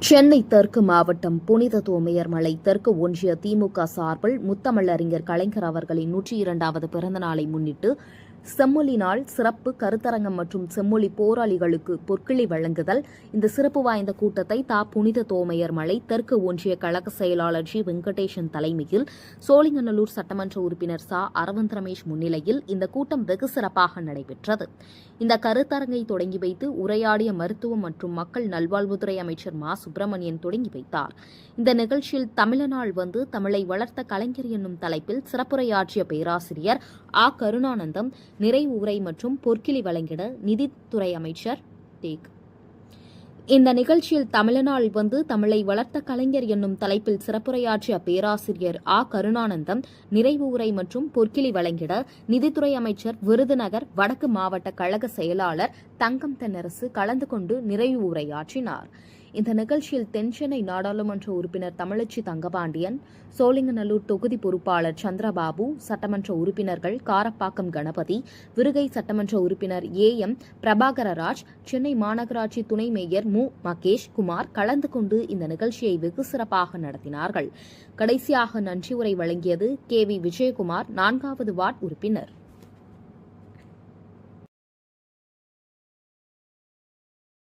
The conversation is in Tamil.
சென்னை தெற்கு மாவட்டம் புனித தோமையர் மலை தெற்கு ஒன்றிய திமுக சார்பில் முத்தமிழறிஞர் கலைஞர் அவர்களின் 102வது பிறந்த நாளை முன்னிட்டு செம்மொழி நாள் சிறப்பு கருத்தரங்கம் மற்றும் செம்மொழி போராளிகளுக்கு பொற்கிழி வழங்குதல். இந்த சிறப்பு வாய்ந்த கூட்டத்தை புனித தோமையர் மலை தெற்கு ஒன்றிய கழக செயலாளர் ஜி வெங்கடேசன் தலைமையில் சோழிங்கநல்லூர் சட்டமன்ற உறுப்பினர் அரவிந்த் ரமேஷ் முன்னிலையில் இந்த கூட்டம் வெகு சிறப்பாக நடைபெற்றது. இந்த கருத்தரங்கை தொடங்கி வைத்து உரையாடிய மருத்துவம் மற்றும் மக்கள் நல்வாழ்வுத்துறை அமைச்சர் சுப்பிரமணியன் தொடங்கி வைத்தார். இந்த நிகழ்ச்சியில் தமிழநாள் வந்து தமிழை வளர்த்த கலைஞர் என்னும் தலைப்பில் சிறப்புரையாற்றிய பேராசிரியர் கருணானந்தம் நிறைவு உரை மற்றும் பொற்கிழி வழங்கிட நிதித்துறை அமைச்சர் இந்த நிகழ்ச்சியில் தமிழநாள் வந்து தமிழை வளர்த்த கலைஞர் என்னும் தலைப்பில் சிறப்புரையாற்றிய பேராசிரியர் கருணானந்தம் நிறைவு உரை மற்றும் பொற்கிழி வழங்கிட நிதித்துறை அமைச்சர் விருதுநகர் வடக்கு மாவட்ட கழக செயலாளர் தங்கம் தென்னரசு கலந்து கொண்டு நிறைவு உரையாற்றினார். இந்த நிகழ்ச்சியில் தென்சென்னை நாடாளுமன்ற உறுப்பினர் தமிழச்சி தங்கபாண்டியன், சோழிங்கநல்லூர் தொகுதி பொறுப்பாளர் சந்திரபாபு, சட்டமன்ற உறுப்பினர்கள் காரப்பாக்கம் கணபதி, விருகை சட்டமன்ற உறுப்பினர் AM பிரபாகரராஜ், சென்னை மாநகராட்சி துணை மேயர் மகேஷ் குமார் கலந்து கொண்டு இந்த நிகழ்ச்சியை வெகு சிறப்பாக நடத்தினார்கள். கடைசியாக நன்றி உரை வழங்கியது KV விஜயகுமார், 4வது வார்டு உறுப்பினர்.